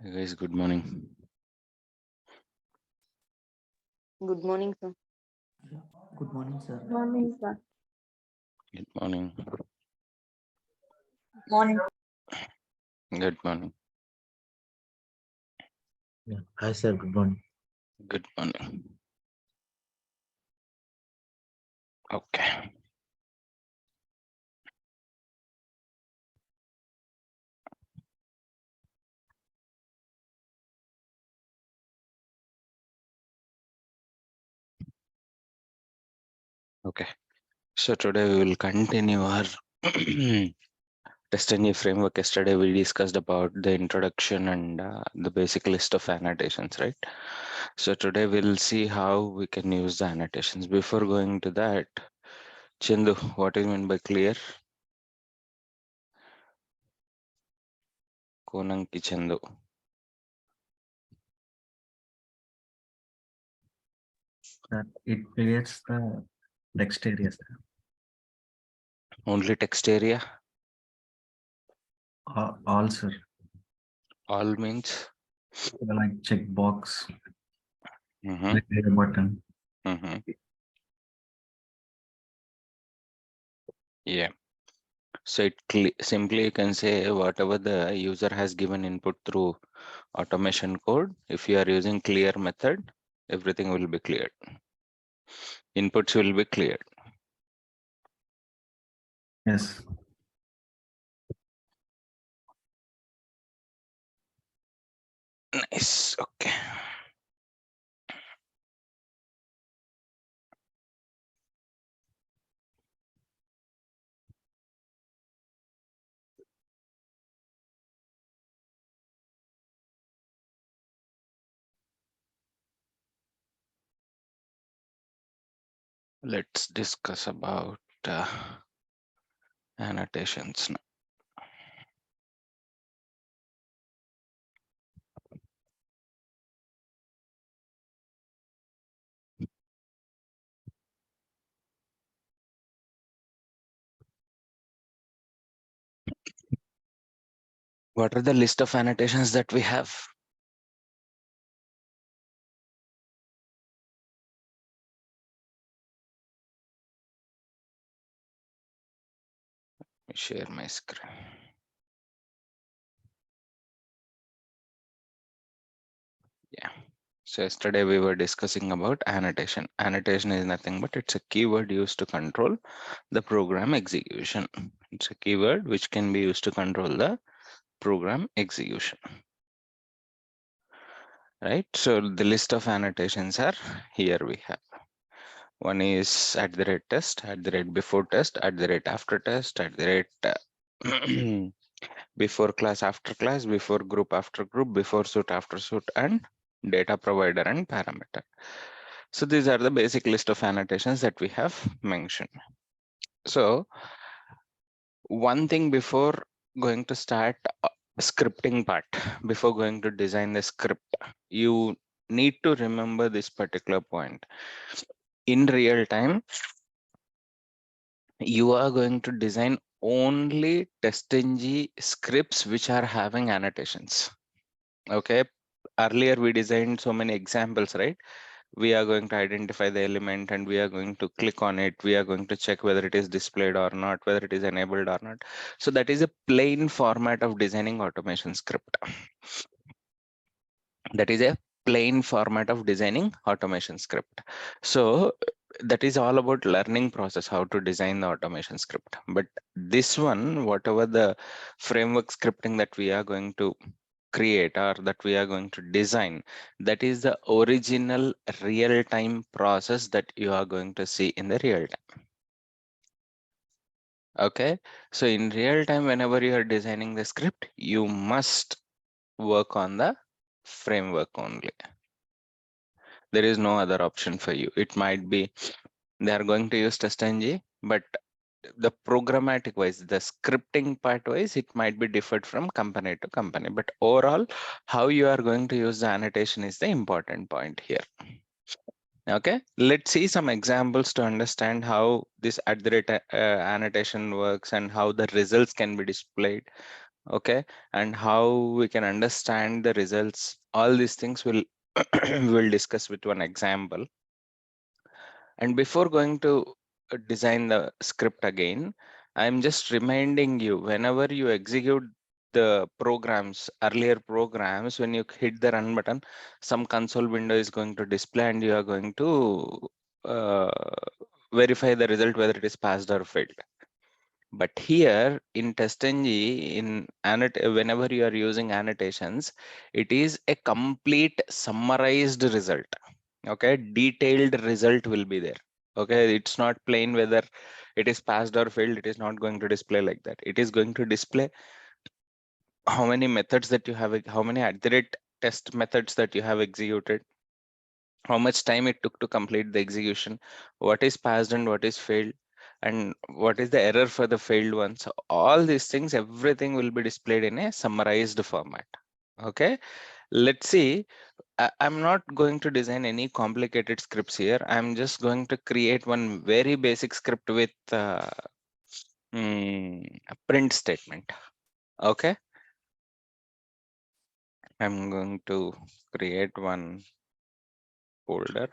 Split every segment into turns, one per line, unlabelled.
Hey guys, good morning.
Good morning, sir.
Yeah. Good morning, sir.
Morning, sir.
Good morning.
Morning.
Good morning.
Yeah. Hi, sir. Good morning.
Good morning. Okay. Okay. So today we will continue our test engine framework. Yesterday we discussed about the introduction and the basic list of annotations, right? So today we'll see how we can use the annotations. Before going to that, Chindu, what is meant by clear? Konanki Chandu.
That it clears the text area, sir.
Only text area?
All, sir.
All means?
Like checkbox,
Mm-hmm.
like the button.
Mm-hmm. Yeah. So simply you can say whatever the user has given input through automation code, if you are using clear method, everything will be cleared. Inputs will be cleared.
Yes.
Nice. Okay. Let's discuss about annotations now. What are the list of annotations that we have? Let me share my screen. Yeah. So yesterday we were discussing about annotation. Annotation is nothing but it's a keyword used to control the program execution. It's a keyword which can be used to control the program execution. Right? So the list of annotations are here we have. One is at the rate test, at the rate before test, at the rate after test, at the rate before class after class, before group after group, before suit after suit, and data provider and parameter. So these are the basic list of annotations that we have mentioned. So one thing before going to start scripting part, before going to design the script, you need to remember this particular point. In real time, you are going to design only TestNG scripts which are having annotations. Okay. Earlier we designed so many examples, right? We are going to identify the element and we are going to click on it. We are going to check whether it is displayed or not, whether it is enabled or not. So that is a plain format of designing automation script. That is a plain format of designing automation script. So that is all about learning process, how to design the automation script. But this one, whatever the framework scripting that we are going to create or that we are going to design, that is the original real-time process that you are going to see in the real time. Okay, so in real time, whenever you are designing the script, you must work on the framework only. There is no other option for you. It might be they are going to use TestNG, but the programmatic wise, the scripting part wise, it might be different from company to company. But overall, how you are going to use the annotation is the important point here. Okay, let's see some examples to understand how this at the rate annotation works and how the results can be displayed okay, and how we can understand the results. All these things will we'll discuss with one example. And before going to design the script again, I'm just reminding you, whenever you execute the programs, earlier programs, when you hit the run button, some console window is going to display and you are going to uh, verify the result whether it is passed or failed. But here in TestNG, whenever you are using annotations, it is a complete summarized result. Okay, detailed result will be there. Okay, it's not plain whether it is passed or failed. It is not going to display like that. It is going to display how many methods that you have, how many test methods that you have executed, how much time it took to complete the execution, what is passed and what is failed, and what is the error for the failed one. So all these things, everything will be displayed in a summarized format. Okay, let's see. I'm not going to design any complicated scripts here. I'm just going to create one very basic script with a print statement. Okay, I'm going to create one folder.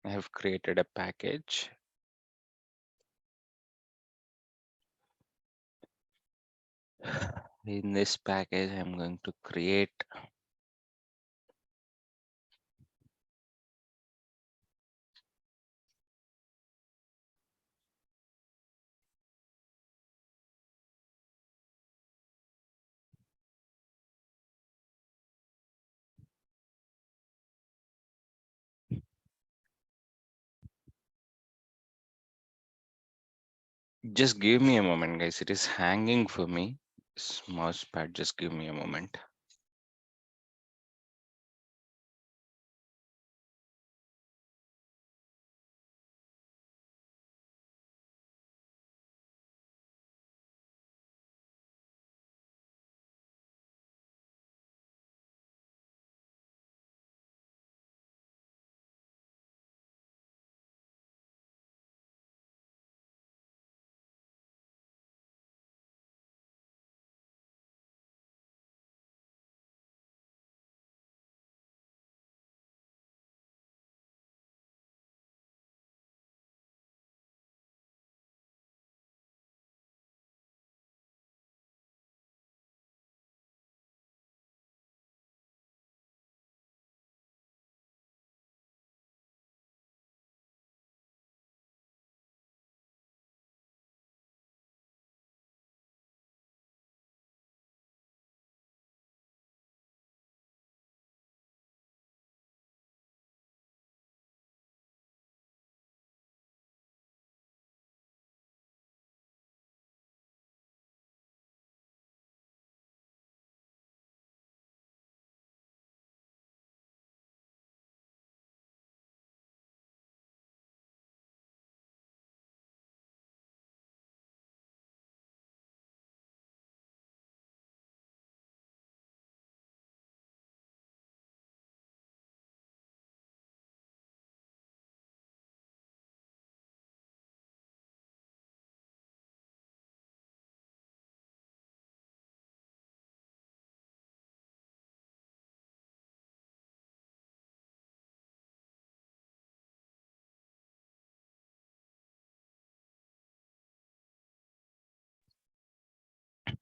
I have created a package. In this package, I'm going to create just give me a moment, guys. It is hanging for me. This mouse pad, just give me a moment.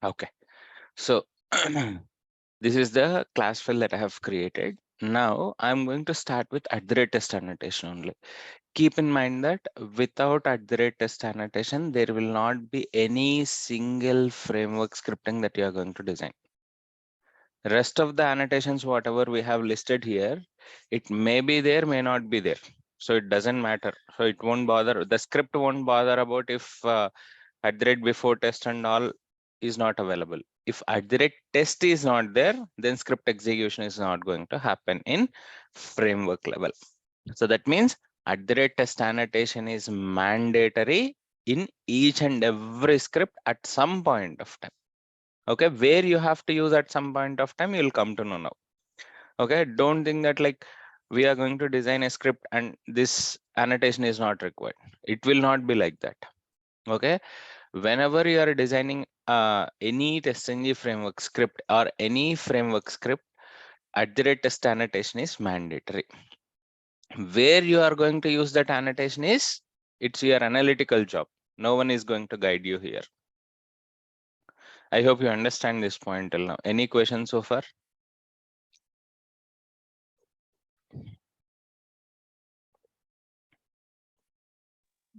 Okay, so this is the class file that I have created. Now I'm going to start with @test annotation only. Keep in mind that without @test annotation, there will not be any single framework scripting that you are going to design. Rest of the annotations, whatever we have listed here, it may be there, may not be there. So it doesn't matter. So it won't bother. The script won't bother about if at the rate before test and all is not available. If at the rate test is not there, then script execution is not going to happen in framework level. So that means at the rate test annotation is mandatory in each and every script at some point of time. Okay, where you have to use at some point of time, you'll come to know now. Okay, don't think that like we are going to design a script and this annotation is not required. It will not be like that. Okay, whenever you are designing any TestNG framework script or any framework script, at the rate test annotation is mandatory. Where you are going to use that annotation is, it's your analytical job. No one is going to guide you here. I hope you understand this point till now. Any questions so far?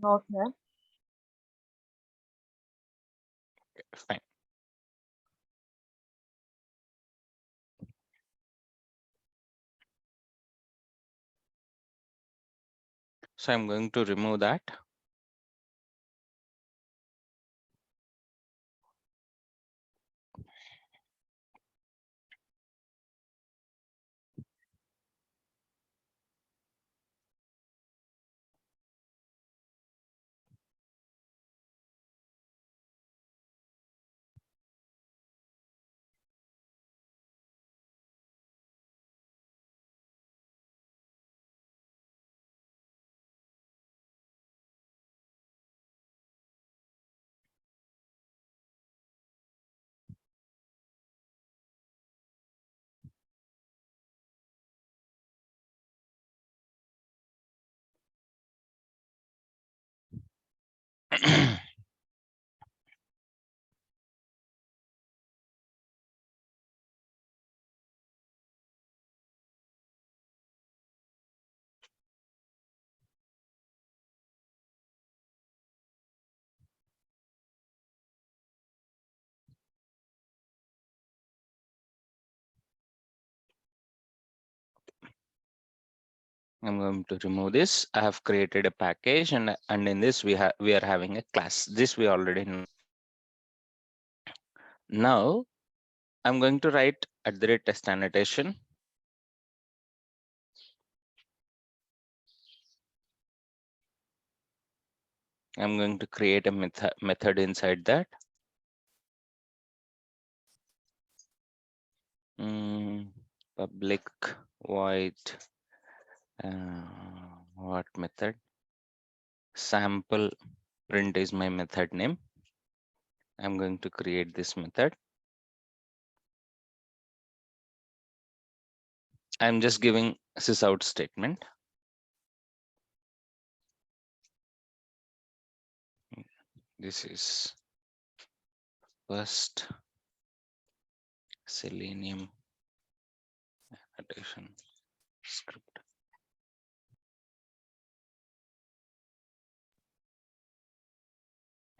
No, sir.
Fine. So I'm going to remove that. I'm going to remove this. I have created a package and in this we are having a class. This we already know. Now I'm going to write at the rate test annotation. I'm going to create a method inside that. Public void what method? Sample print is my method name. I'm going to create this method. I'm just giving sysout statement. This is first Selenium annotation script.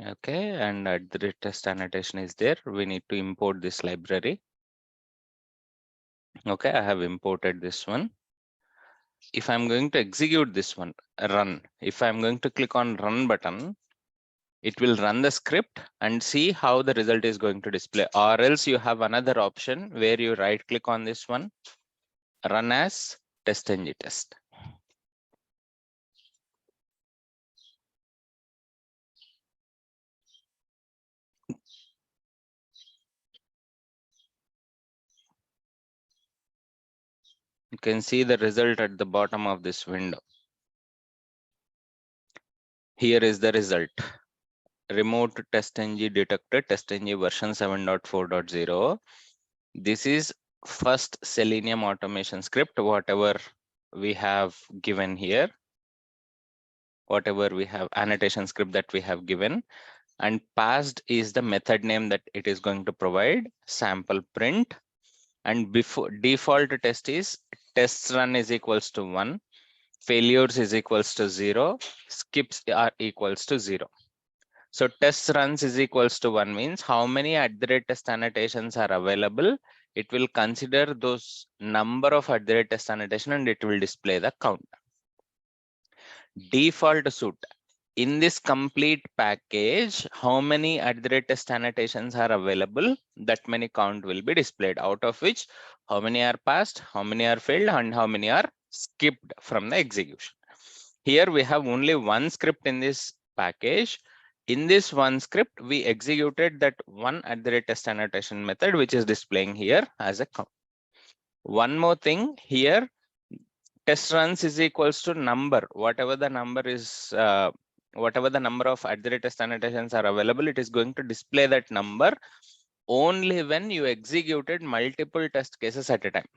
Okay, and at the rate test annotation is there. We need to import this library. Okay, I have imported this one. If I'm going to execute this one, run. If I'm going to click on run button, it will run the script and see how the result is going to display. Or else you have another option where you right click on this one, run as TestNG test. You can see the result at the bottom of this window. Here is the result. Remote TestNG detected TestNG version 7.4.0. This is first Selenium automation script, whatever we have given here, whatever we have annotation script that we have given, and passed is the method name that it is going to provide, sample print, and before default test is tests run is equals to 1, failures is equals to 0, skips are equals to 0. So test runs is equals to 1 means how many @test annotations are available. It will consider those number of @test annotation and it will display the count. Default suit. In this complete package, how many @test annotations are available, that many count will be displayed, out of which how many are passed, how many are failed, and how many are skipped from the execution. Here we have only one script in this package. In this one script, we executed that one @test annotation method, which is displaying here as a count. One more thing here, test runs is equals to number, whatever the number is, whatever the number of @test annotations are available, it is going to display that number only when you executed multiple test cases at a time.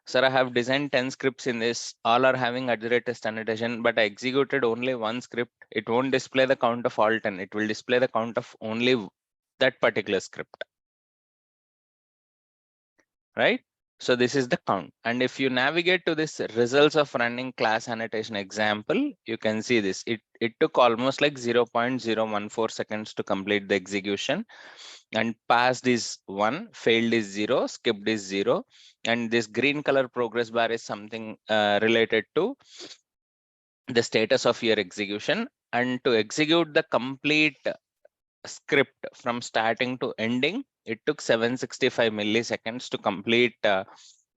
Sir, I have designed 10 scripts in this, all are having @test annotation, but I executed only one script. It won't display the count of all 10. It will display the count of only that particular script. Right? So this is the count. And if you navigate to this results of running class annotation example, you can see this. It took almost like 0.014 seconds to complete the execution. And passed is 1, failed is 0, skipped is 0. And this green color progress bar is something related to the status of your execution. And to execute the complete script from starting to ending, it took 765 milliseconds to complete the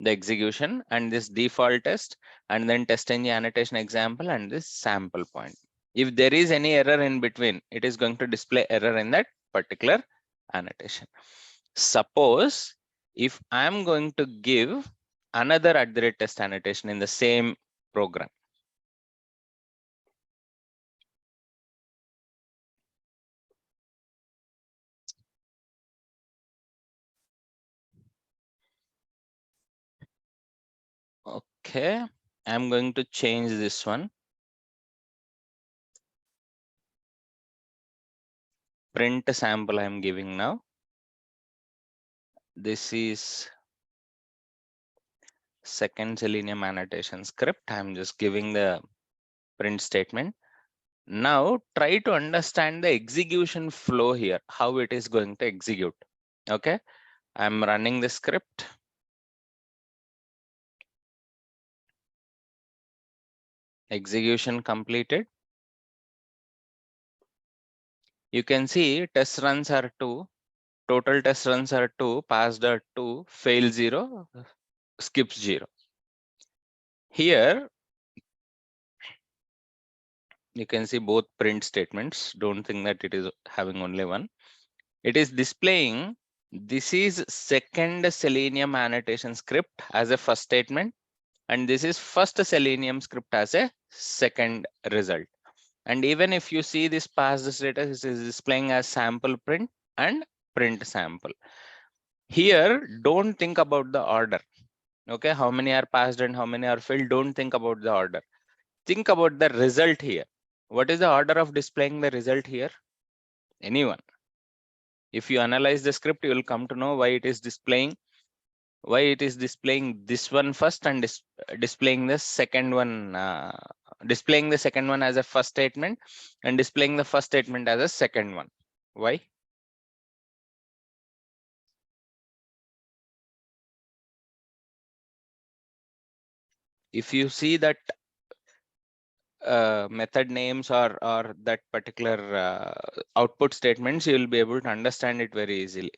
execution, and this default test, and then test engine annotation example, and this sample point. If there is any error in between, it is going to display error in that particular annotation. Suppose if I'm going to give another @test annotation in the same program. Okay, I'm going to change this one. Print sample I'm giving now. This is second Selenium annotation script. I'm just giving the print statement. Now try to understand the execution flow here, how it is going to execute. Okay, I'm running the script. Execution completed. You can see test runs are 2, total test runs are 2, passed are 2, fail 0, skips 0. Here you can see both print statements. Don't think that it is having only one. It is displaying this is second Selenium annotation script as a first statement, and this is first Selenium script as a second result. And even if you see this passed status, it is displaying as sample print and print sample. Here, don't think about the order. Okay, how many are passed and how many are failed? Don't think about the order. Think about the result here. What is the order of displaying the result here? Anyone? If you analyze the script, you will come to know why it is displaying this one first and displaying the second one, as a first statement and displaying the first statement as a second one. Why? If you see that method names or that particular output statements, you will be able to understand it very easily.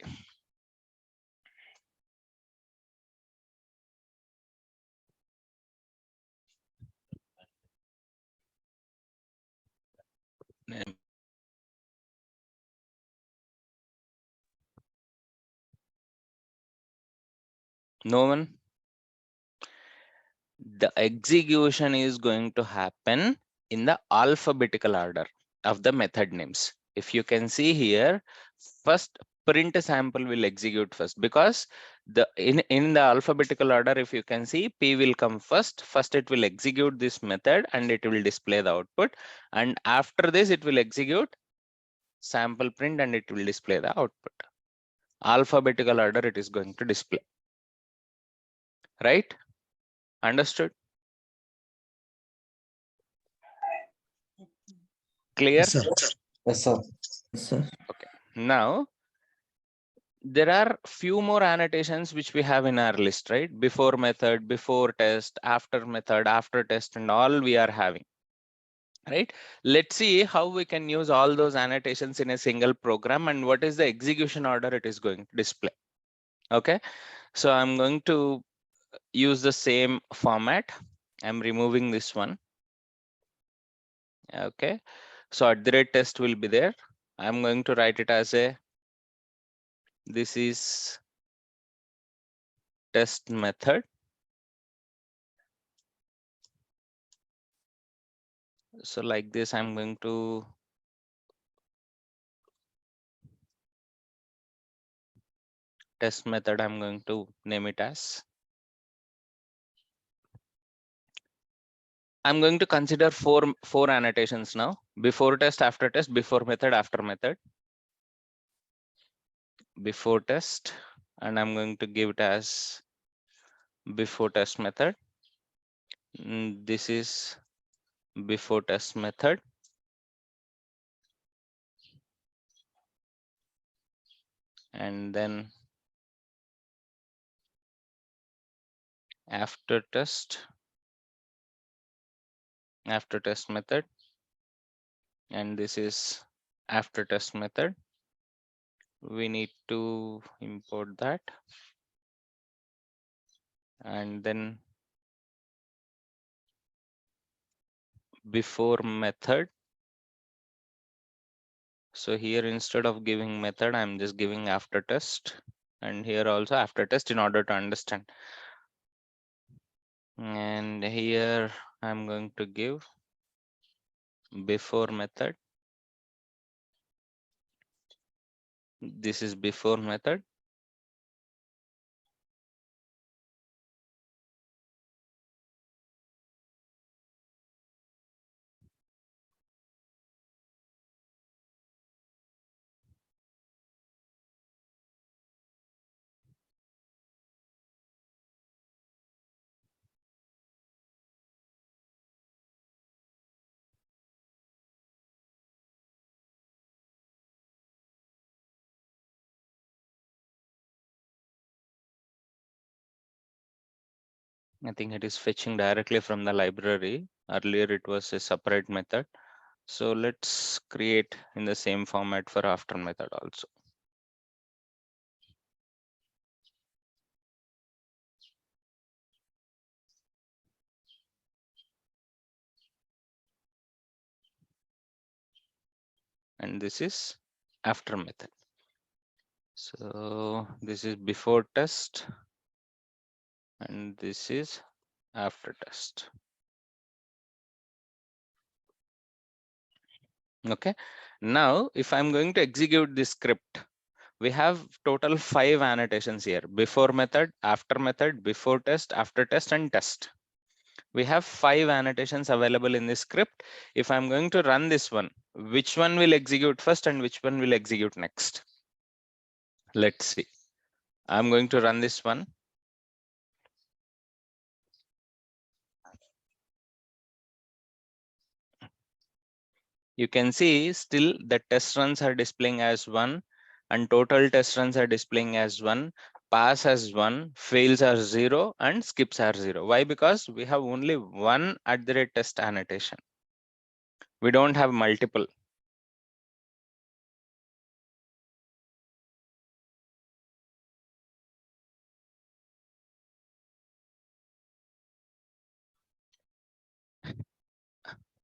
No one? The execution is going to happen in the alphabetical order of the method names. If you can see here, first print sample will execute first, because in the alphabetical order, if you can see, P will come first. First it will execute this method and it will display the output, and after this it will execute sample print and it will display the output. Alphabetical order it is going to display. Right? Understood? Clear?
Yes, sir. Yes, sir.
Yes, sir.
Now, there are few more annotations which we have in our list, right? Before method, before test, after method, after test, and all we are having, right? Let's see how we can use all those annotations in a single program and what is the execution order it is going to display. Okay, so I'm going to use the same format. I'm removing this one. Okay, so @test will be there. I'm going to write it as a, this is test method. So like this, I'm going to test method. I'm going to name it as. I'm going to consider four annotations now: before test, after test, before method, after method. Before test, and I'm going to give it as before test method. This is before test method. And then after test method, and this is after test method. We need to import that, and then before method. So here, instead of giving method, I'm just giving after test, and here also after test in order to understand. And here I'm going to give before method. This is before method. I think it is fetching directly from the library. Earlier it was a separate method. So let's create in the same format for after method also. And this is after method. So this is before test, and this is after test. Okay, now if I'm going to execute this script, we have total 5 annotations here: before method, after method, before test, after test, and test. We have 5 annotations available in this script. If I'm going to run this one, which one will execute first and which one will execute next? Let's see. I'm going to run this one. You can see still the test runs are displaying as 1 and total test runs are displaying as 1, pass as 1, fails are 0, and skips are 0. Why? Because we have only one @test annotation. We don't have multiple.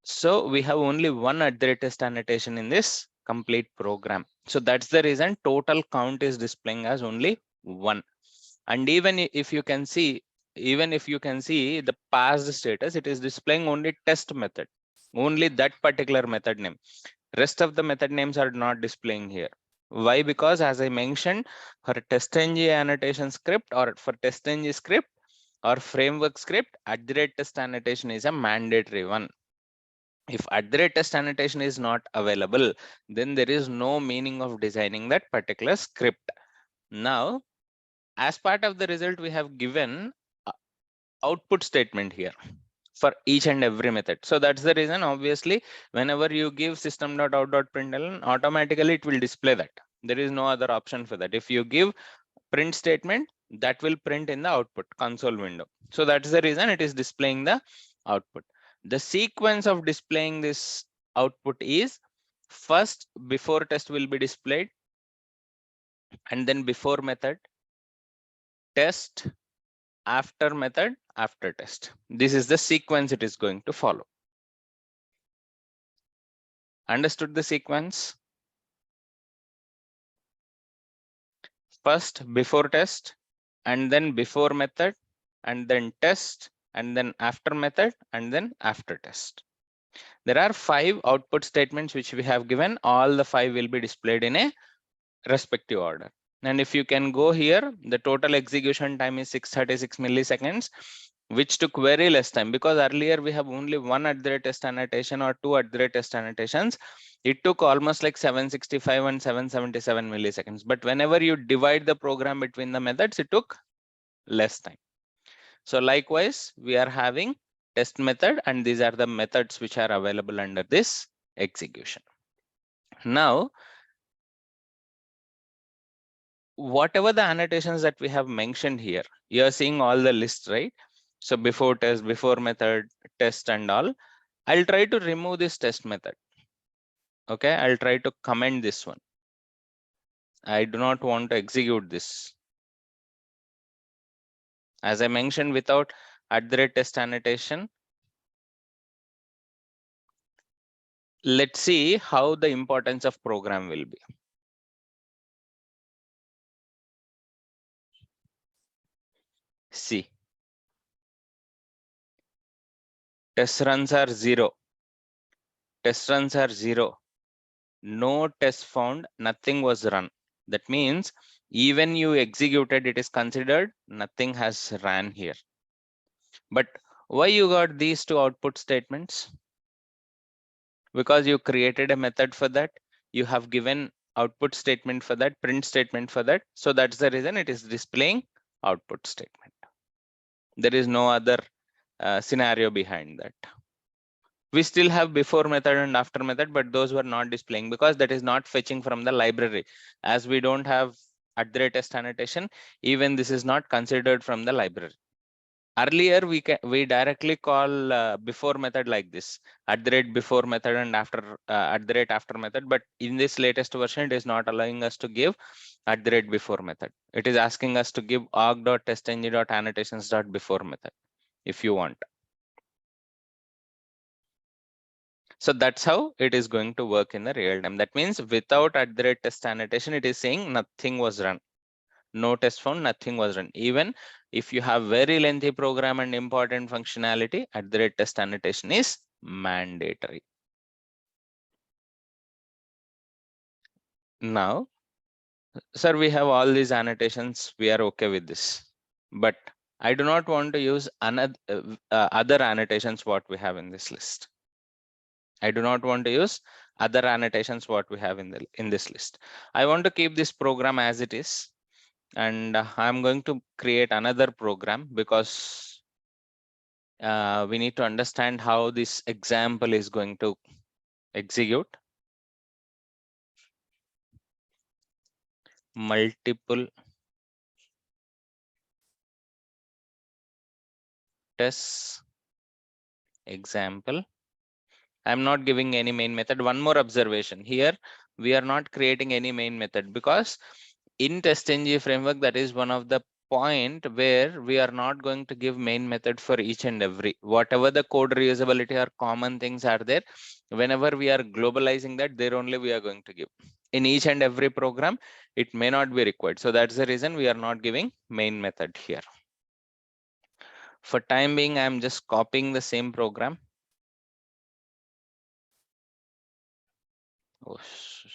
So we have only one @test annotation in this complete program. So that's the reason total count is displaying as only 1. And even if you can see, the passed status, it is displaying only test method, only that particular method name. Rest of the method names are not displaying here. Why? Because as I mentioned, for TestNG annotation script or for TestNG script or framework script, @test annotation is a mandatory one. If @test annotation is not available, then there is no meaning of designing that particular script. Now, as part of the result, we have given output statement here. for each and every method. So that's the reason, obviously, whenever you give system.out.println, automatically it will display that. There is no other option for that. If you give print statement, that will print in the output console window. So that's the reason it is displaying the output. The sequence of displaying this output is, first before test will be displayed, and then before method, test, after method, after test. This is the sequence it is going to follow. Understood the sequence? First before test, and then before method, and then test, and then after method, and then after test. There are 5 output statements which we have given. All the 5 will be displayed in a respective order. And if you can go here, the total execution time is 636 milliseconds, which took very less time, because earlier we have only one @test annotation or two @test annotations. It took almost like 765 and 777 milliseconds. But whenever you divide the program between the methods, it took less time. So likewise, we are having test method, and these are the methods which are available under this execution. Now, whatever the annotations that we have mentioned here, you are seeing all the lists, right? So before test, before method, test and all. I'll try to remove this test method. Okay, I'll try to comment this one. I do not want to execute this. As I mentioned, without @test annotation, let's see how the importance of program will be. See, test runs are 0. Test runs are 0. No test found, nothing was run. That means even you executed, it is considered nothing has ran here. But why you got these two output statements? Because you created a method for that. You have given output statement for that, print statement for that. So that's the reason it is displaying output statement. There is no other scenario behind that. We still have before method and after method, but those were not displaying because that is not fetching from the library. As we don't have @test annotation, even this is not considered from the library. Earlier, we directly call before method like this, @before method and after after method. But in this latest version, it is not allowing us to give @before method. It is asking us to give org.testng.annotations.before method if you want. So that's how it is going to work in the real time. That means without @test annotation, it is saying nothing was run. No test found, nothing was run. Even if you have very lengthy program and important functionality, @test annotation is mandatory. Now, sir, we have all these annotations. We are okay with this, but I do not want to use another other annotations what we have in this list. I do not want to use other annotations what we have in this list. I want to keep this program as it is, and I'm going to create another program because we need to understand how this example is going to execute. Multiple tests example. I'm not giving any main method. One more observation here, we are not creating any main method because in TestNG framework, that is one of the point where we are not going to give main method for each and every, whatever the code reusability or common things are there. Whenever we are globalizing that, there only we are going to give. In each and every program, it may not be required. So that's the reason we are not giving main method here. For time being, I'm just copying the same program. Oh, sorry.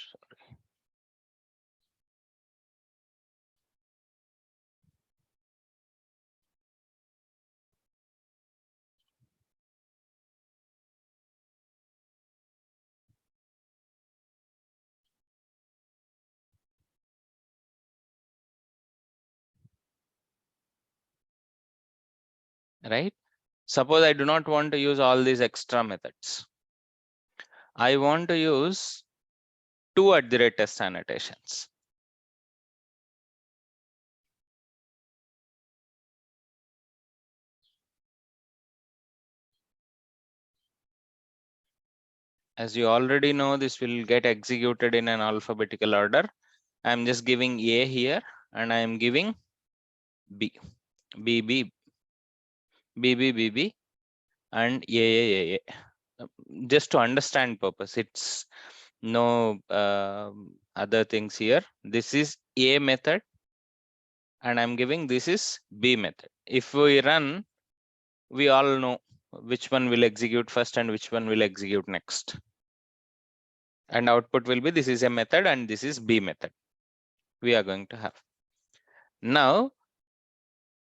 Right? Suppose I do not want to use all these extra methods. I want to use 2 @test annotations. As you already know, this will get executed in an alphabetical order. I'm just giving A here and I am giving B, B, B, B, B, B, B, and A. Just to understand purpose, it's no other things here. This is A method and I'm giving this is B method. If we run, we all know which one will execute first and which one will execute next. And output will be this is a method and this is B method we are going to have. Now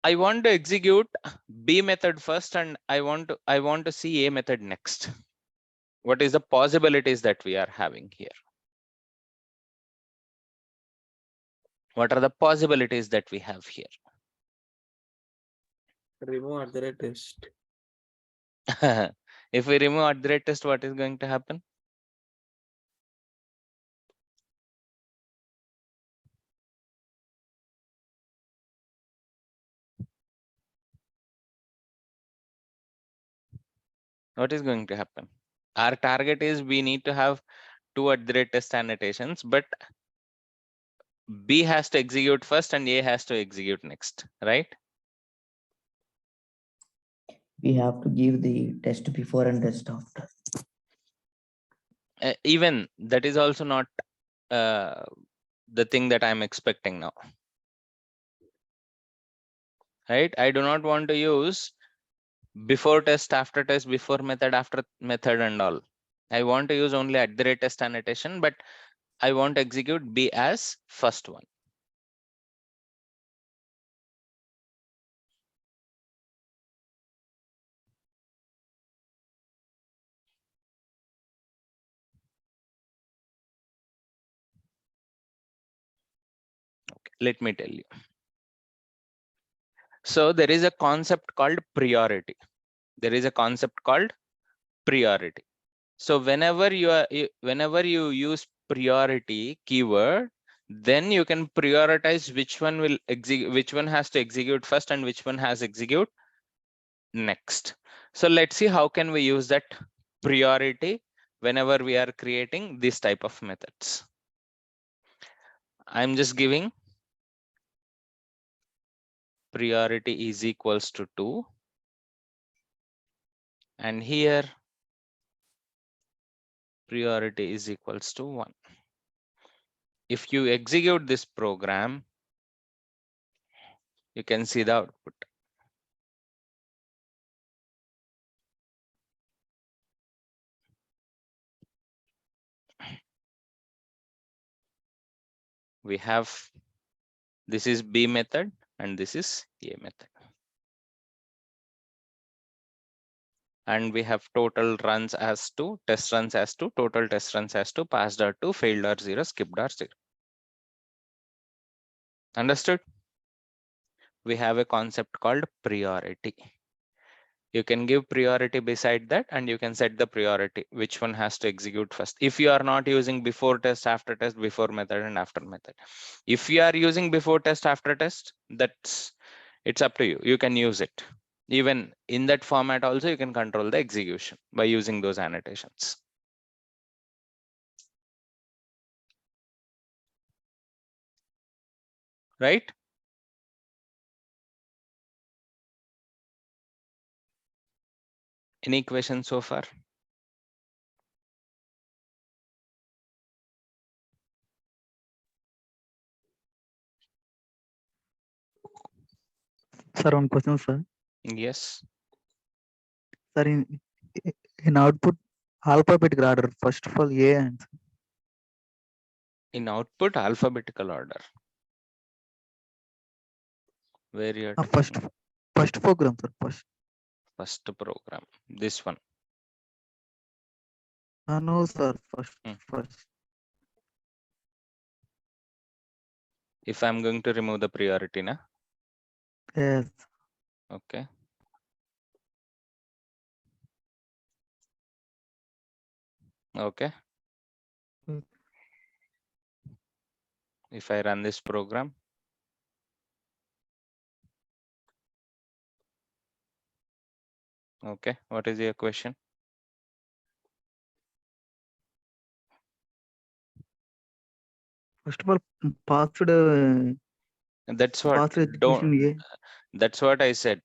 I want to execute B method first and I want to see A method next. What is the possibilities that we are having here? What are the possibilities that we have here?
Remove @test.
If we remove @test, what is going to happen? What is going to happen? Our target is we need to have 2 @test annotations, but B has to execute first and A has to execute next, right?
We have to give the test before and test after.
Even that is also not the thing that I'm expecting now. Right? I do not want to use before test, after test, before method, after method and all. I want to use only @test annotation, but I want to execute B as first one. Okay, let me tell you. So there is a concept called priority. There is a concept called priority. So whenever you use priority keyword, then you can prioritize which one will execute, which one has to execute first and which one has execute next. So let's see how can we use that priority whenever we are creating this type of methods. I'm just giving priority is equals to 2. And here priority is equals to 1. If you execute this program, you can see the output. We have, this is B method and this is A method. And we have total runs as 2, test runs as 2, total test runs as 2, passed are 2, failed are 0, skipped are 0. Understood? We have a concept called priority. You can give priority beside that and you can set the priority, which one has to execute first. If you are not using before test, after test, before method and after method. If you are using before test, after test, it's up to you. You can use it. Even in that format also, you can control the execution by using those annotations. Right? Any questions so far?
Sir, one question, sir.
Yes.
Sir, in output alphabetical order, first of all, A and
In output alphabetical order. Where you are
first program, sir.
First program. This one.
No, sir. First.
If I'm going to remove the priority, na?
Yes.
Okay. Okay. If I run this program, okay, what is your question?
First of all, passed
That's what
passed execution A.
that's what I said.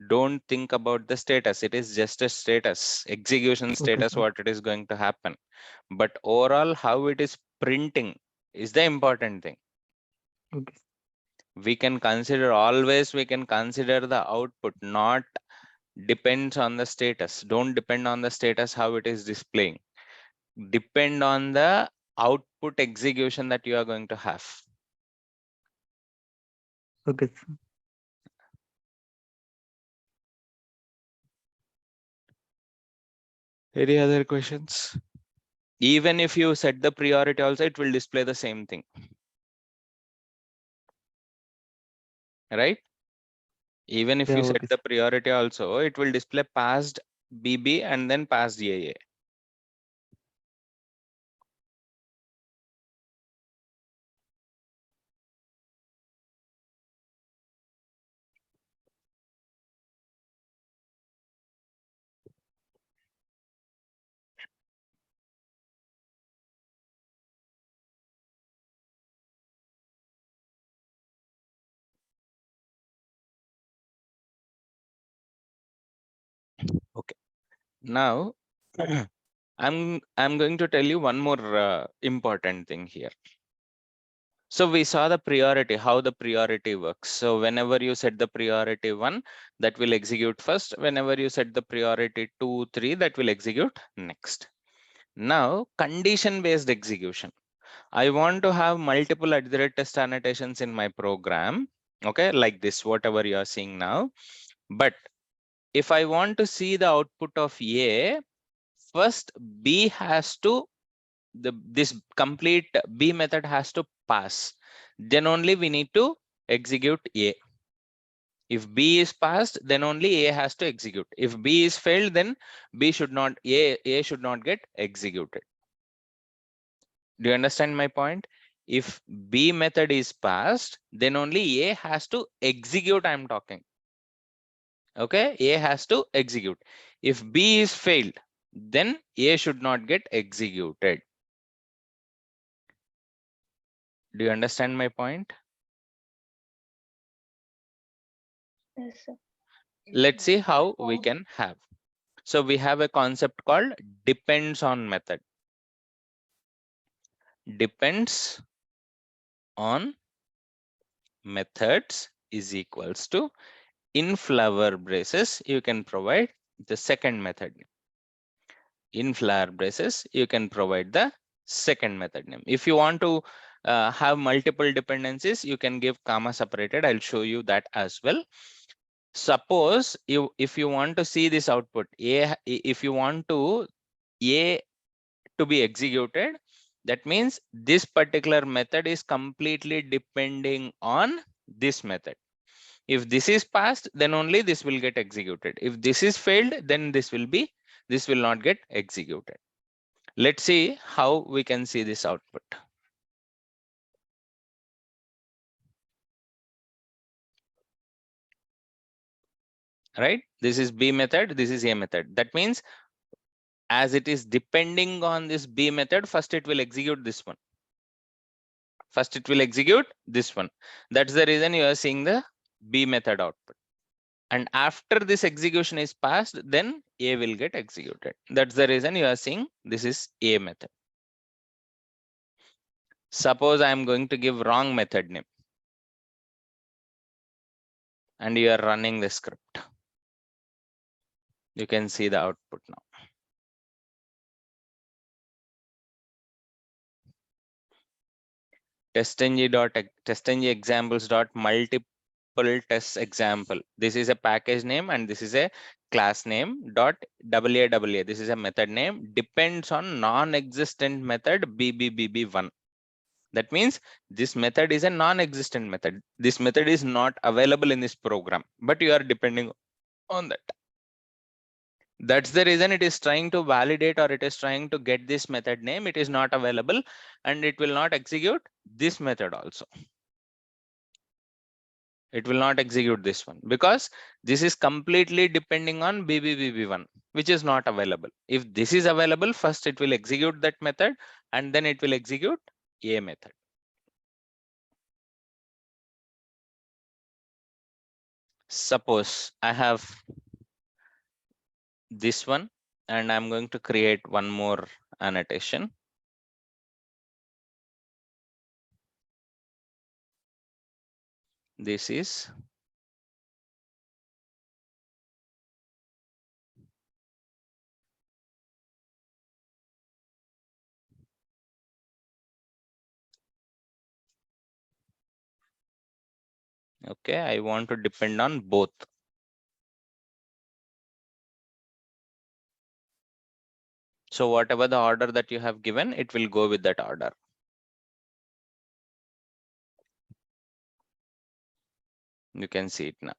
Don't think about the status. It is just a status, execution status,
sir.
what it is going to happen. But overall, how it is printing is the important thing.
Okay.
We can consider always, we can consider the output, not depends on the status. Don't depend on the status, how it is displaying. Depend on the output execution that you are going to have.
Okay, sir.
Any other questions? Even if you set the priority also, it will display the same thing. Right? Even if
Yeah,
you set
okay,
the priority also, it will display passed BB and then passed AA. Okay. Now, I'm going to tell you one more important thing here. So we saw the priority, how the priority works. So whenever you set the priority 1, that will execute first. Whenever you set the priority 2, 3, that will execute next. Now, condition-based execution. I want to have multiple @test annotations in my program. Okay, like this, whatever you are seeing now. But if I want to see the output of A, first B has to, this complete B method has to pass. Then only we need to execute A. If B is passed, then only A has to execute. If B is failed, then A should not get executed. Do you understand my point? If B method is passed, then only A has to execute. I'm talking. Okay, A has to execute. If B is failed, then A should not get executed. Do you understand my point?
Yes, sir.
Let's see how we can have. So we have a concept called depends on method. Depends on methods is equals to, in flower braces, you can provide the second method name. In flower braces, you can provide the second method name. If you want to have multiple dependencies, you can give comma separated. I'll show you that as well. Suppose if you want to see this output, if you want to A to be executed, that means this particular method is completely depending on this method. If this is passed, then only this will get executed. If this is failed, then this will not get executed. Let's see how we can see this output. Right? This is B method, this is A method. That means as it is depending on this B method, first it will execute this one. First it will execute this one. That's the reason you are seeing the B method output. And after this execution is passed, then A will get executed. That's the reason you are seeing this is A method. Suppose I am going to give wrong method name and you are running the script. You can see the output now. testng examples dot multiple test example. This is a package name and this is a class name dot AAA. This is a method name, depends on non-existent method BBBB1. That means this method is a non-existent method. This method is not available in this program, but you are depending on that. That's the reason it is trying to validate, or it is trying to get this method name. It is not available, and it will not execute this method also. It will not execute this one because this is completely depending on BBBB1, which is not available. If this is available, first it will execute that method, and then it will execute A method. Suppose I have this one, and I'm going to create one more annotation. This is okay. I want to depend on both. So whatever the order that you have given, it will go with that order. You can see it now.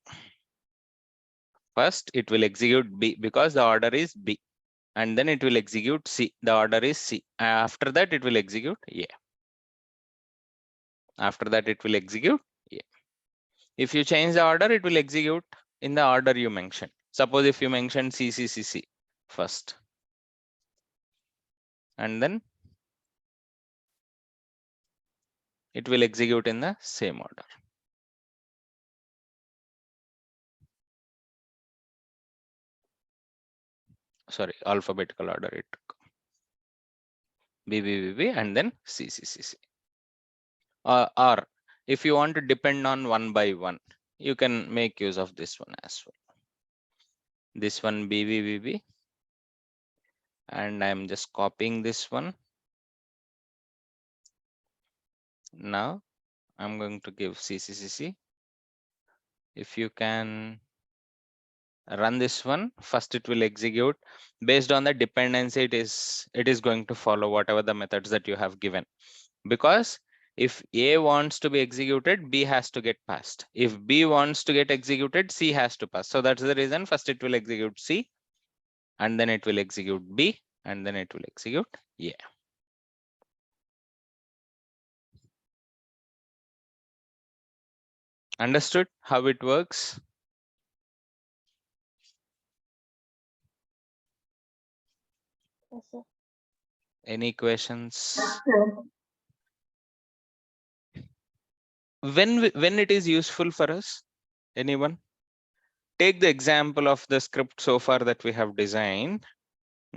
First, it will execute B because the order is B, and then it will execute C. The order is C. After that, it will execute A. After that, it will execute A. If you change the order, it will execute in the order you mentioned. Suppose if you mentioned CCCC first, and then it will execute in the same order. Sorry, alphabetical order it took. B, and then CCCC. Or if you want to depend on one by one, you can make use of this one as well. This one BBBB, and I'm just copying this one. Now I'm going to give CCCC. If you can run this one, first it will execute based on the dependency. It is going to follow whatever the methods that you have given, because if A wants to be executed, B has to get passed. If B wants to get executed, C has to pass. So that's the reason first it will execute C, and then it will execute B, and then it will execute A. Understood how it works?
Yes, sir.
Any questions? When it is useful for us? Anyone? Take the example of the script so far that we have designed.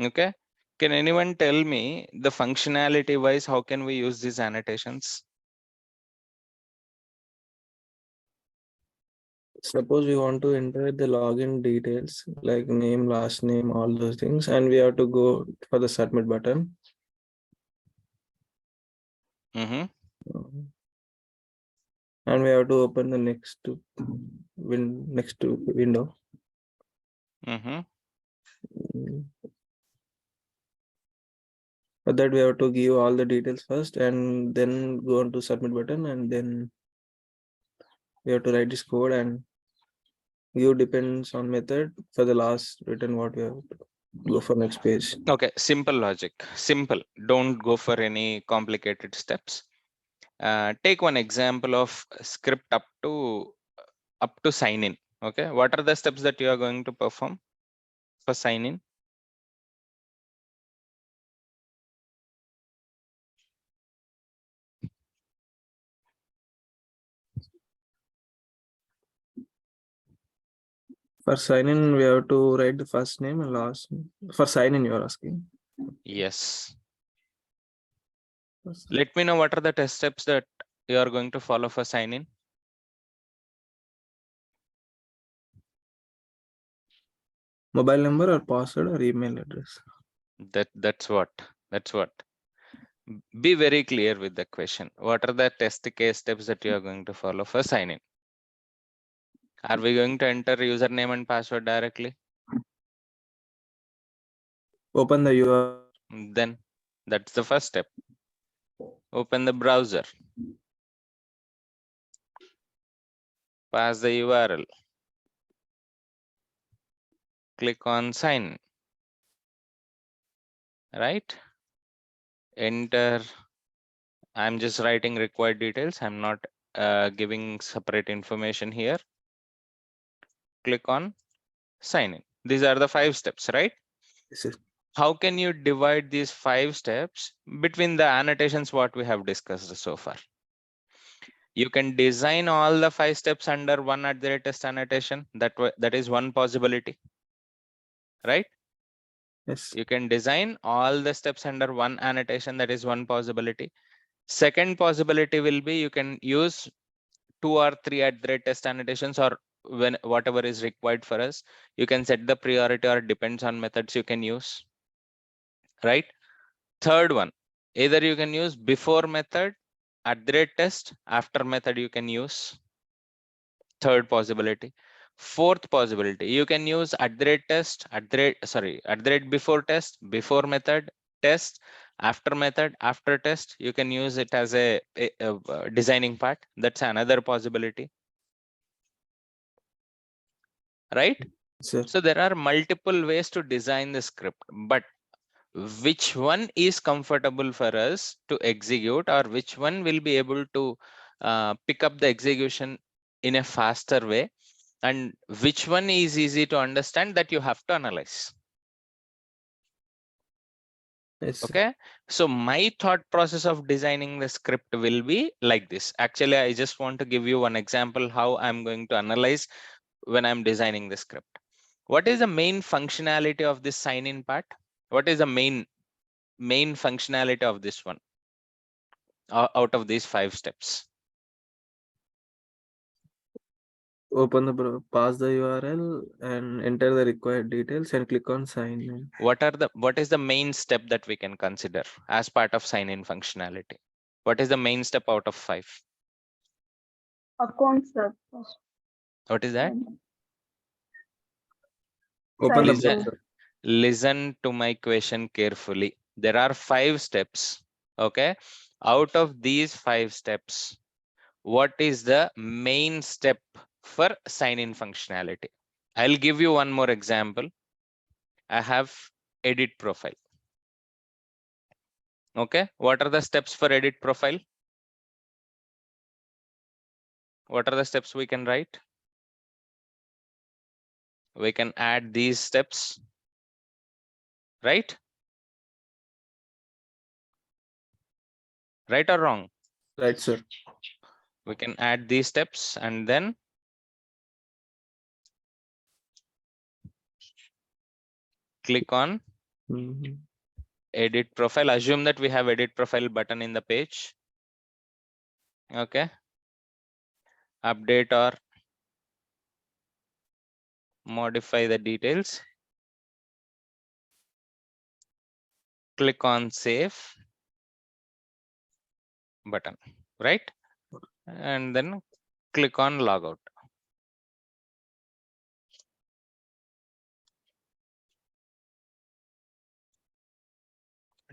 Okay. Can anyone tell me the functionality wise, how can we use these annotations?
Suppose we want to enter the login details like name, last name, all those things, and we have to go for the submit button.
Mm-hmm.
And we have to open the next window.
Mm-hmm.
For that we have to give all the details first, and then go on to submit button, and then we have to write this code and give depends on method for the last written what we have to go for next page.
Okay, simple logic, simple. Don't go for any complicated steps. Take one example of script up to sign in. Okay, what are the steps that you are going to perform for sign in?
For sign in, we have to write the first name and last name. For sign in, you are asking.
Yes. Let me know what are the test steps that you are going to follow for sign in.
Mobile number or password or email address.
That's what. Be very clear with the question. What are the test case steps that you are going to follow for sign in? Are we going to enter username and password directly?
Open the URL.
Then that's the first step. Open the browser. Pass the URL. Click on sign. right? Enter. I'm just writing required details. I'm not giving separate information here. Click on sign in. These are the 5 steps, right?
Yes, sir.
How can you divide these 5 steps between the annotations what we have discussed so far? You can design all the 5 steps under one @test annotation. That is one possibility, right?
Yes.
You can design all the steps under one annotation. That is one possibility. Second possibility will be you can use 2 or 3 @test annotations, or when whatever is required for us. You can set the priority or depends on methods you can use, right? Third one, either you can use before method, @test, after method you can use. Third possibility. Fourth possibility, you can use @test, before test, before method, test, after method, after test. You can use it as a designing part. That's another possibility, right?
Sir.
So there are multiple ways to design the script, but which one is comfortable for us to execute, or which one will be able to pick up the execution in a faster way, and which one is easy to understand, that you have to analyze.
Yes, sir.
Okay, so my thought process of designing the script will be like this. Actually, I just want to give you one example how I'm going to analyze when I'm designing the script. What is the main functionality of this sign in part? What is the main functionality of this one out of these 5 steps?
Open the pass the URL and enter the required details and click on sign in.
What is the main step that we can consider as part of sign in functionality? What is the main step out of 5?
Account sir.
What is that?
Open the
Listen,
browser.
listen to my question carefully. There are 5 steps. Okay, out of these 5 steps, what is the main step for sign in functionality? I'll give you one more example. I have edit profile. Okay, what are the steps for edit profile? What are the steps we can write? We can add these steps, right? Right or wrong?
Right, sir.
We can add these steps and then click on
Mhm.
edit profile. Assume that we have edit profile button in the page. Okay, update or modify the details. Click on save button, right? And then click on logout.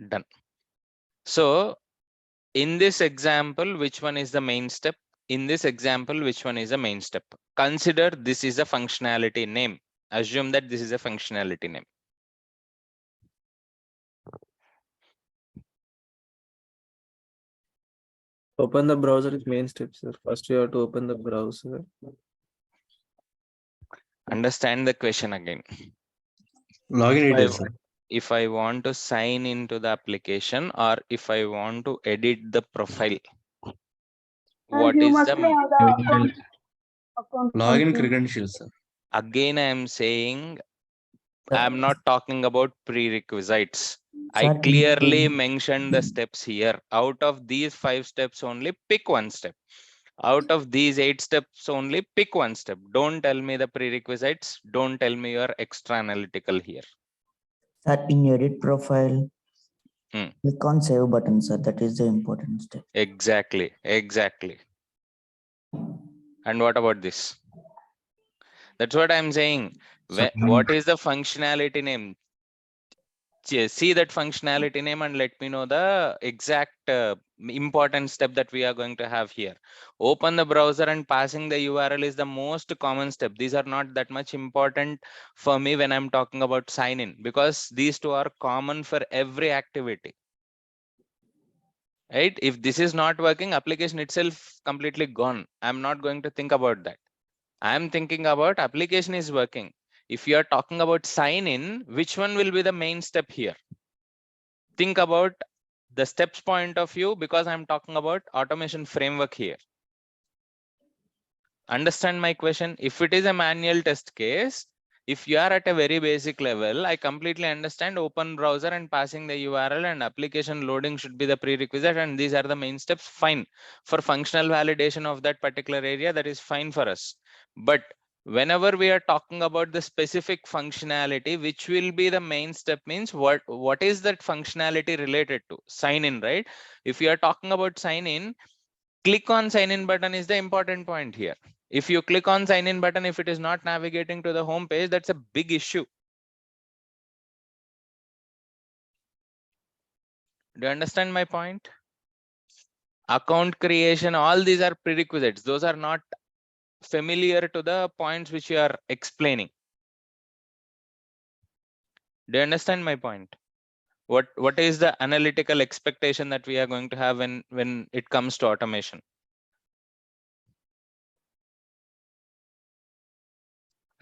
Done. So in this example, which one is the main step? In this example, which one is the main step? Consider this is a functionality name. Assume that this is a functionality name.
Open the browser is main step, sir. First you have to open the browser.
Understand the question again.
Login
If I-
details, sir.
If I want to sign into the application, or if I want to edit the profile, what
you
is
must
the
have the
Login
account,
details.
account
Login
function.
credentials, sir.
again? I am saying
Sir,
I am not talking about prerequisites. I
sir,
clearly mentioned the steps here. Out of these 5 steps, only pick one step. Out of these 8 steps, only pick one step. Don't tell me the prerequisites. Don't tell me you're extra analytical here.
sir, in edit profile,
Hmm.
click on save button, sir. That is the important step.
Exactly. And what about this? That's what I'm saying. What is the functionality name? See that functionality name and let me know the exact important step that we are going to have here. Open the browser and passing the URL is the most common step. These are not that much important for me when I'm talking about sign in, because these two are common for every activity. Right? If this is not working, application itself completely gone. I'm not going to think about that. I'm thinking about application is working. If you are talking about sign in, which one will be the main step here? Think about the steps point of view, because I'm talking about automation framework here. Understand my question? If it is a manual test case, if you are at a very basic level, I completely understand open browser and passing the URL and application loading should be the prerequisite, and these are the main steps. Fine. For functional validation of that particular area, that is fine for us. But whenever we are talking about the specific functionality, which will be the main step, means what is that functionality related to? Sign in, right? If you are talking about sign in, click on sign in button is the important point here. If you click on sign in button, if it is not navigating to the home page, that's a big issue. Do you understand my point? Account creation, all these are prerequisites. Those are not familiar to the points which you are explaining. Do you understand my point? What is the analytical expectation that we are going to have when it comes to automation?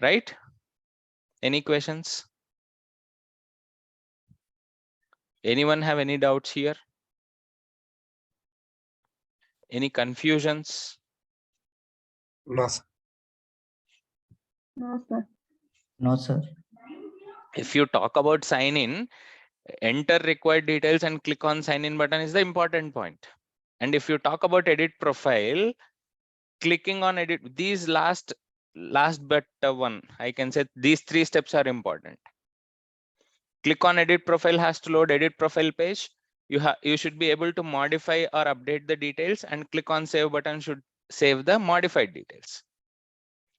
Right? Any questions? Anyone have any doubts here? Any confusions?
No, sir.
No, sir.
If you talk about sign in, enter required details and click on sign in button is the important point. And if you talk about edit profile, clicking on edit, these last but one, I can say these three steps are important. Click on edit profile has to load edit profile page. You should be able to modify or update the details, and click on save button should save the modified details.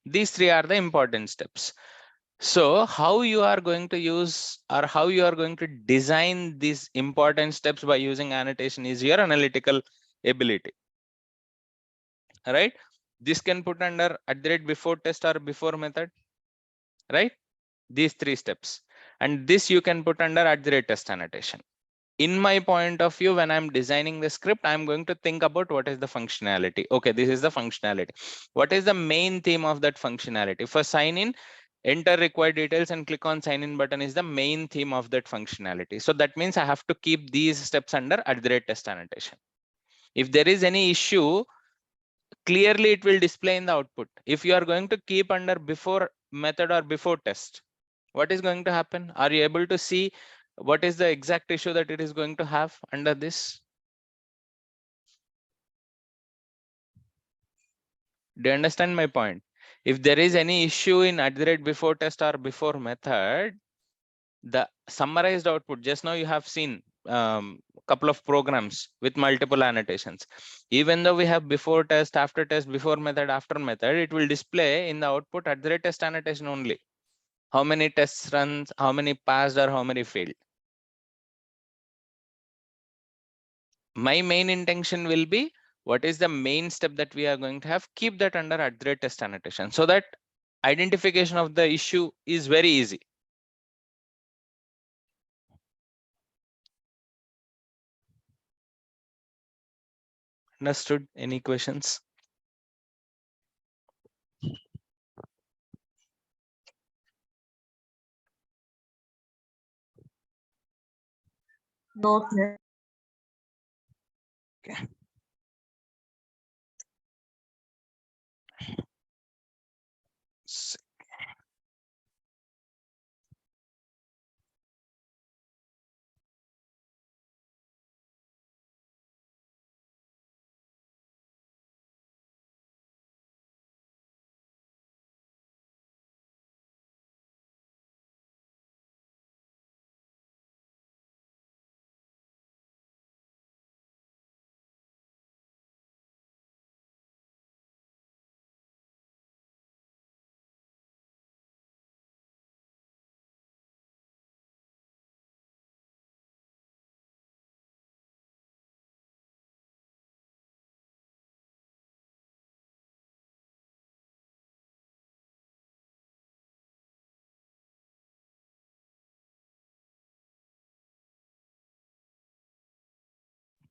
These three are the important steps. So how you are going to use, or how you are going to design these important steps by using annotation is your analytical ability. All right. This can put under @before test or before method, right? These three steps. And this you can put under @test annotation. In my point of view, when I'm designing the script, I'm going to think about what is the functionality. Okay, this is the functionality. What is the main theme of that functionality? For sign in, enter required details and click on sign in button is the main theme of that functionality. So that means I have to keep these steps under @test annotation. If there is any issue, clearly it will display in the output. If you are going to keep under before method or before test, what is going to happen? Are you able to see what is the exact issue that it is going to have under this? Do you understand my point? If there is any issue in @before test or before method, the summarized output, just now you have seen couple of programs with multiple annotations. Even though we have before test, after test, before method, after method, it will display in the output @test annotation only. How many tests runs, how many passed or how many failed. My main intention will be, what is the main step that we are going to have? Keep that under @test annotation, so that identification of the issue is very easy. Understood? Any questions?
No, sir.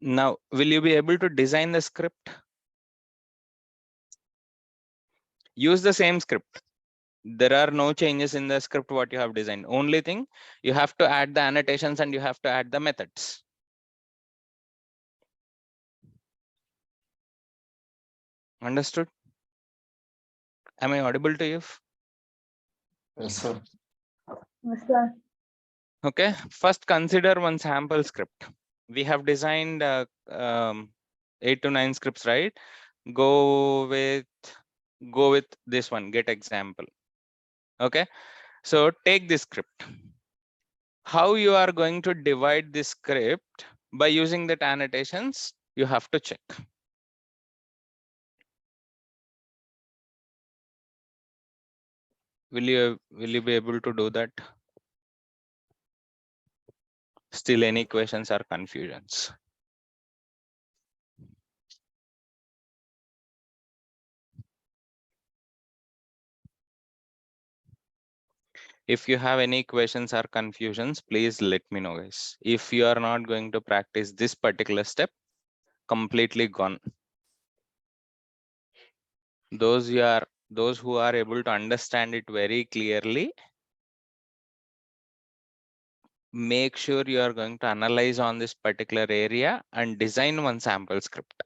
Now, will you be able to design the script? Use the same script. There are no changes in the script what you have designed. Only thing, you have to add the annotations and you have to add the methods. Understood? Am I audible to you?
Yes, sir.
Okay, first consider one sample script. We have designed 8 to 9 scripts, right? Go with this one, get example. Okay, so take this script. How you are going to divide this script by using that annotations, you have to check. Will you be able to do that? Still any questions or confusions? If you have any questions or confusions, please let me know, guys. If you are not going to practice this particular step, completely gone. Those who are able to understand it very clearly, make sure you are going to analyze on this particular area and design one sample script,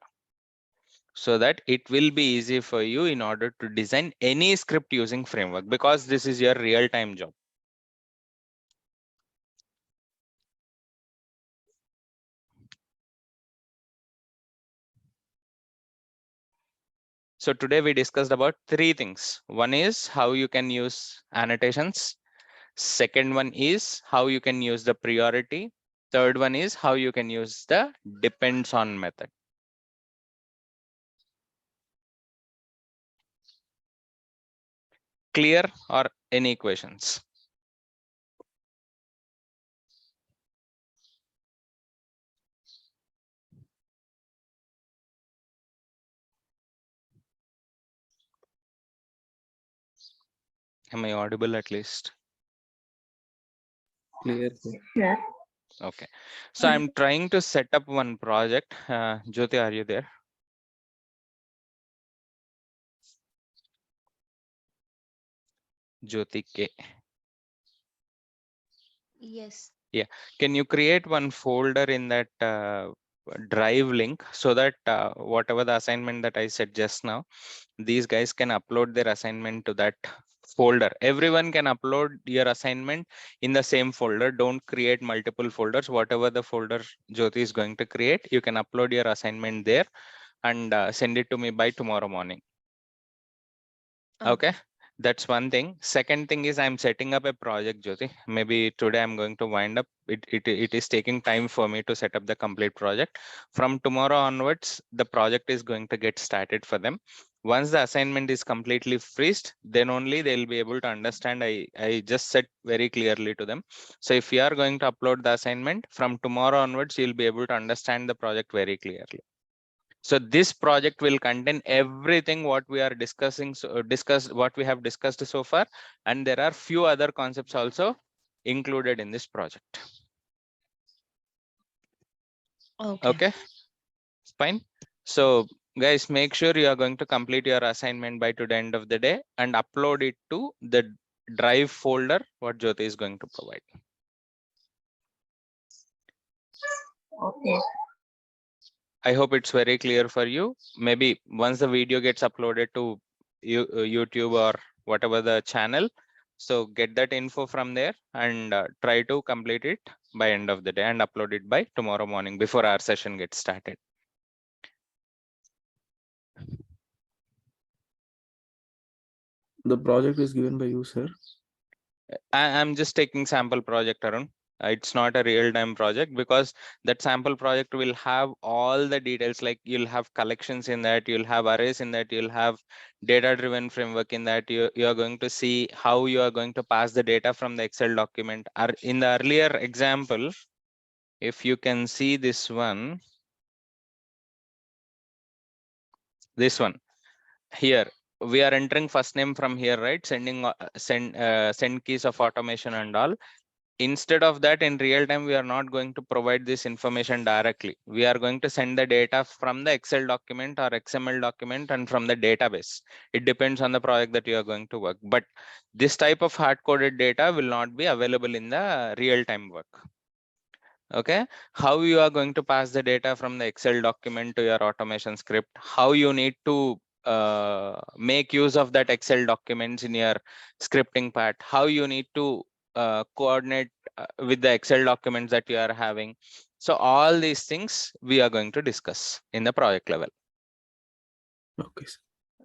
so that it will be easy for you in order to design any script using framework, because this is your real-time job. So today we discussed about 3 things. One is how you can use annotations. Second one is how you can use the priority. Third one is how you can use the depends on method. Clear or any questions? Am I audible at least?
Clear.
Okay. So I'm trying to set up one project. Jyoti, are you there? Jyoti K.
Yes.
Can you create one folder in that drive link, so that whatever the assignment that I said just now, these guys can upload their assignment to that folder. Everyone can upload your assignment in the same folder. Don't create multiple folders. Whatever the folder Jyoti is going to create, you can upload your assignment there and send it to me by tomorrow morning. Okay. That's one thing. Second thing is I'm setting up a project, Jyoti. Maybe today I'm going to wind up. It is taking time for me to set up the complete project. From tomorrow onwards, the project is going to get started for them. Once the assignment is completely freezed, then only they'll be able to understand. I just said very clearly to them. So if you are going to upload the assignment, from tomorrow onwards, you'll be able to understand the project very clearly. So this project will contain everything what we are discussing, what we have discussed so far, and there are few other concepts also included in this project. Okay, fine. So guys, make sure you are going to complete your assignment by to the end of the day and upload it to the drive folder what Jyoti is going to provide.
Okay.
I hope it's very clear for you. Maybe once the video gets uploaded to YouTube or whatever the channel, so get that info from there and try to complete it by end of the day and upload it by tomorrow morning before our session gets started.
The project is given by you, sir.
I'm just taking sample project, Arun. It's not a real-time project, because that sample project will have all the details, like you'll have collections in that, you'll have arrays in that, you'll have data-driven framework in that. You are going to see how you are going to pass the data from the Excel document. In the earlier example, if you can see this one here, we are entering first name from here, right? Send keys of automation and all. instead of that, in real time, we are not going to provide this information directly. We are going to send the data from the Excel document or XML document and from the database. It depends on the project that you are going to work. But this type of hard-coded data will not be available in the real-time work. Okay, how you are going to pass the data from the Excel document to your automation script, how you need to make use of that Excel documents in your scripting part, how you need to coordinate with the Excel documents that you are having. So all these things we are going to discuss in the project level,
Okay, sir.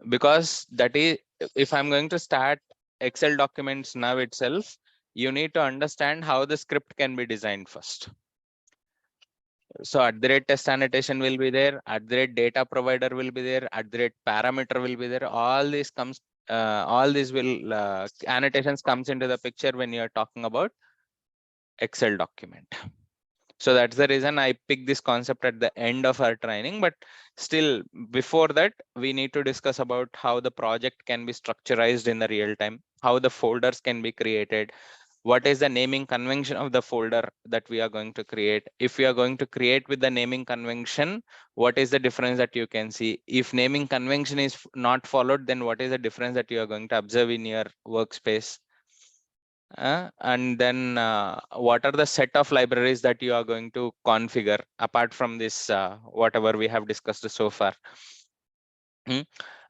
because that is, if I'm going to start Excel documents now itself, you need to understand how the script can be designed first. So @test annotation will be there, @data provider will be there, @parameter will be there. All this comes, all these will annotations comes into the picture when you are talking about Excel document. So that's the reason I picked this concept at the end of our training. But still, before that, we need to discuss about how the project can be structurized in the real time, how the folders can be created, what is the naming convention of the folder that we are going to create. If we are going to create with the naming convention, what is the difference that you can see? If naming convention is not followed, then what is the difference that you are going to observe in your workspace? And then what are the set of libraries that you are going to configure apart from this, whatever we have discussed so far?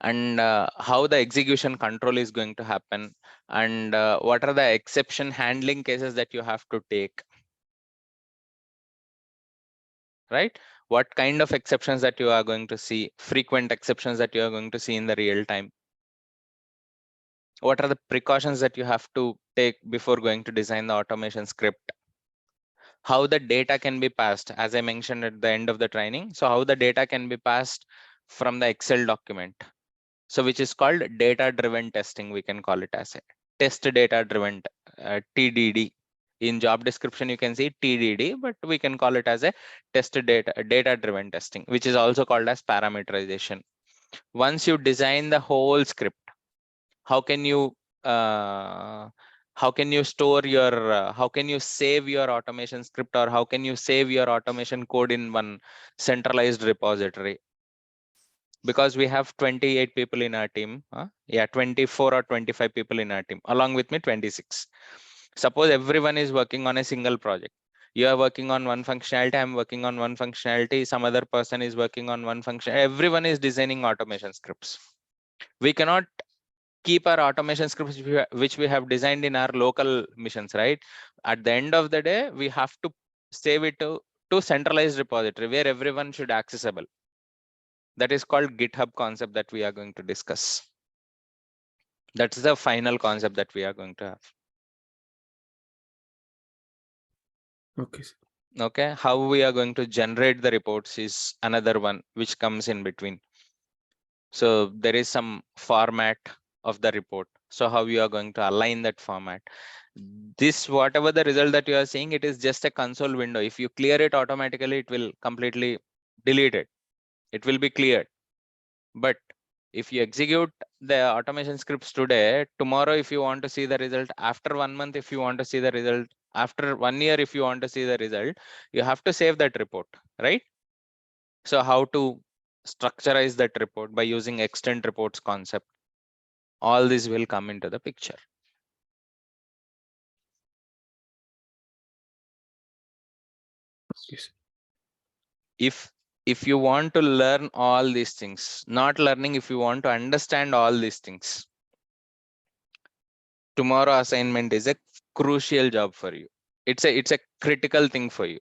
And how the execution control is going to happen, and what are the exception handling cases that you have to take, right? What kind of exceptions that you are going to see, frequent exceptions that you are going to see in the real time? What are the precautions that you have to take before going to design the automation script? How the data can be passed, as I mentioned at the end of the training. So how the data can be passed from the Excel document, so which is called data driven testing. We can call it as a test data driven, TDD. In job description you can see TDD, but we can call it as a data driven testing, which is also called as parameterization. Once you design the whole script, how can you store your how can you save your automation script, or how can you save your automation code in one centralized repository? Because we have 28 people in our team, 24 or 25 people in our team, along with me 26. Suppose everyone is working on a single project. You are working on one functionality, I'm working on one functionality, some other person is working on one function. Everyone is designing automation scripts. We cannot keep our automation scripts which we have designed in our local missions, right? At the end of the day, we have to save it to centralized repository where everyone should accessible. That is called GitHub concept that we are going to discuss. That's the final concept that we are going to have.
Okay, sir.
Okay, how we are going to generate the reports is another one which comes in between. So there is some format of the report. So how you are going to align that format? This, whatever the result that you are seeing, it is just a console window. If you clear it automatically, it will completely delete it. It will be cleared. But if you execute the automation scripts today, tomorrow, if you want to see the result, after 1 month, if you want to see the result, after 1 year, if you want to see the result, you have to save that report, right? So how to structurize that report by using extend reports concept? All this will come into the picture.
Okay, sir.
If you want to learn all these things, not learning, if you want to understand all these things, tomorrow assignment is a crucial job for you. It's a critical thing for you.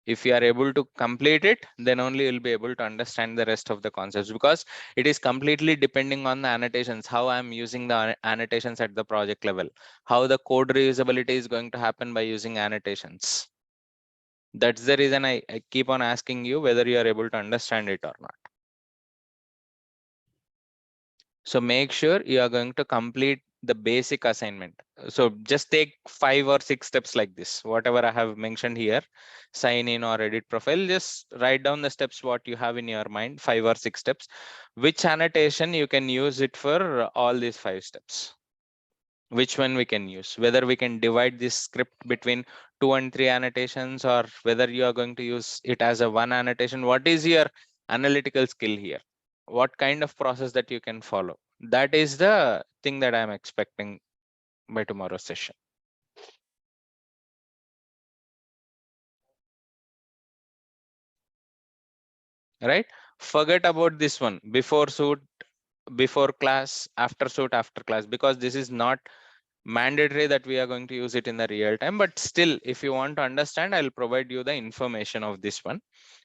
If you are able to complete it, then only you'll be able to understand the rest of the concepts, because it is completely depending on the annotations, how I'm using the annotations at the project level, how the code reusability is going to happen by using annotations. That's the reason I keep on asking you whether you are able to understand it or not. So make sure you are going to complete the basic assignment. So just take 5 or 6 steps like this, whatever I have mentioned here, sign in or edit profile, just write down the steps what you have in your mind, 5 or 6 steps, which annotation you can use it for all these 5 steps. which one we can use, whether we can divide this script between 2 and 3 annotations, or whether you are going to use it as a one annotation. What is your analytical skill here? What kind of process that you can follow? That is the thing that I'm expecting by tomorrow's session. Right? Forget about this one, before suit, before class, after suit, after class, because this is not mandatory that we are going to use it in the real time. But still, if you want to understand, I'll provide you the information of this one.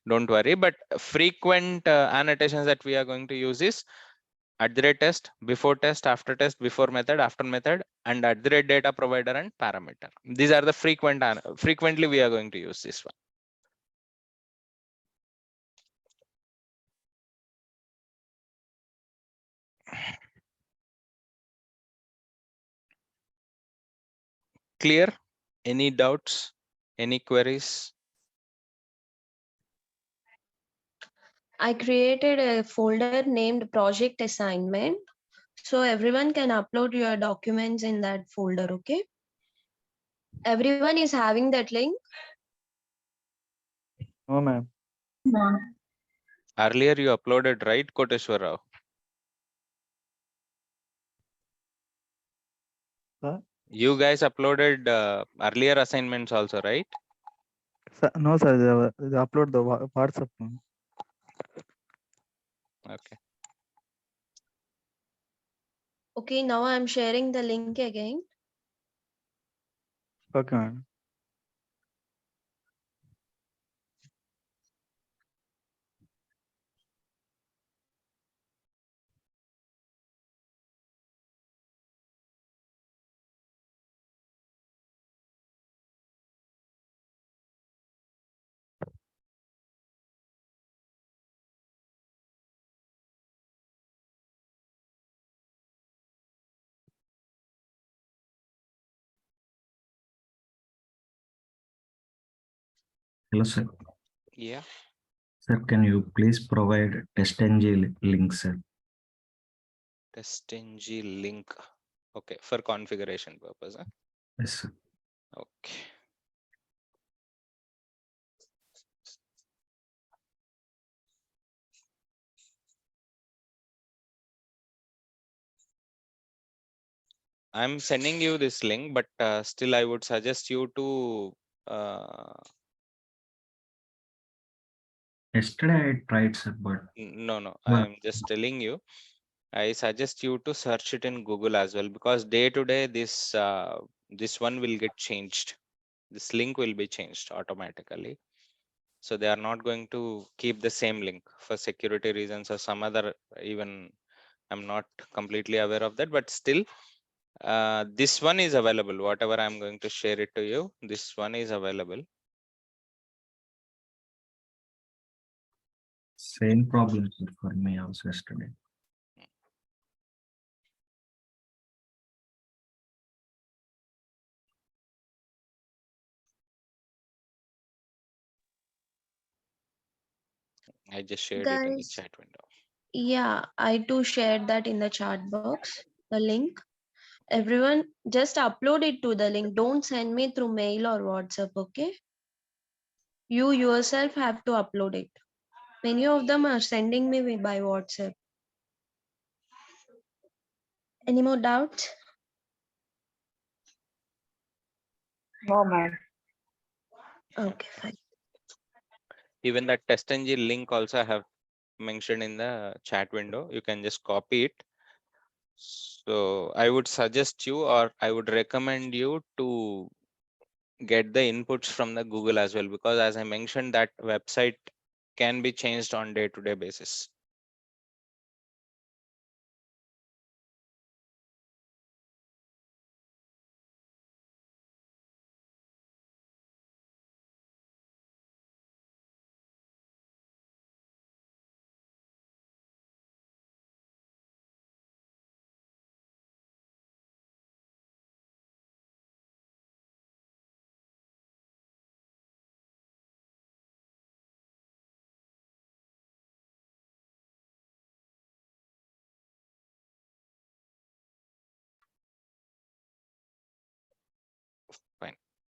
Don't worry. But frequent annotations that we are going to use is at the rate test, before test, after test, before method, after method, and at the rate data provider and parameter. These are the frequently we are going to use this one. Clear? Any doubts? Any queries?
I created a folder named project assignment. So everyone can upload your documents in that folder, okay? Everyone is having that link.
No, ma'am.
Earlier you uploaded, right, Koteshwar Rao?
Sir?
You guys uploaded earlier assignments also, right?
No, sir. They upload the WhatsApp. Ma'am.
Okay.
Okay, now I'm sharing the link again.
Okay, ma'am.
Hello, sir.
Yeah.
Sir, can you please provide TestNG link, sir?
TestNG link. Okay, for configuration purpose. Huh?
Yes, sir.
Okay. I'm sending you this link, but still I would suggest you to
Yesterday I tried, sir, but
no,
Well-
I'm just telling you, I suggest you to search it in Google as well, because day to day this one will get changed. This link will be changed automatically. So they are not going to keep the same link for security reasons or some other, even I'm not completely aware of that, but still this one is available. Whatever I'm going to share it to you, this one is available.
same problem, sir, for me also yesterday.
I just shared it in the
Guys,
chat window.
yeah, I too shared that in the chat box, the link. Everyone just upload it to the link. Don't send me through mail or WhatsApp, okay? You yourself have to upload it. Many of them are sending me by WhatsApp. Any more doubts?
No, ma'am.
Okay, fine.
Even that TestNG link also I have mentioned in the chat window. You can just copy it. So I would suggest you, or I would recommend you to get the inputs from the Google as well, because as I mentioned, that website can be changed on day-to-day basis.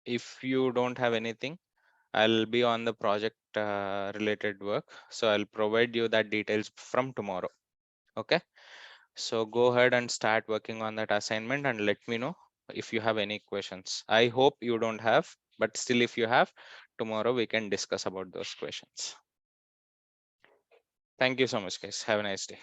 if you don't have anything, I'll be on the project related work. So I'll provide you that details from tomorrow. Okay. So go ahead and start working on that assignment and let me know if you have any questions. I hope you don't have, but still if you have, tomorrow we can discuss about those questions. Thank you so much, guys. Have a nice day.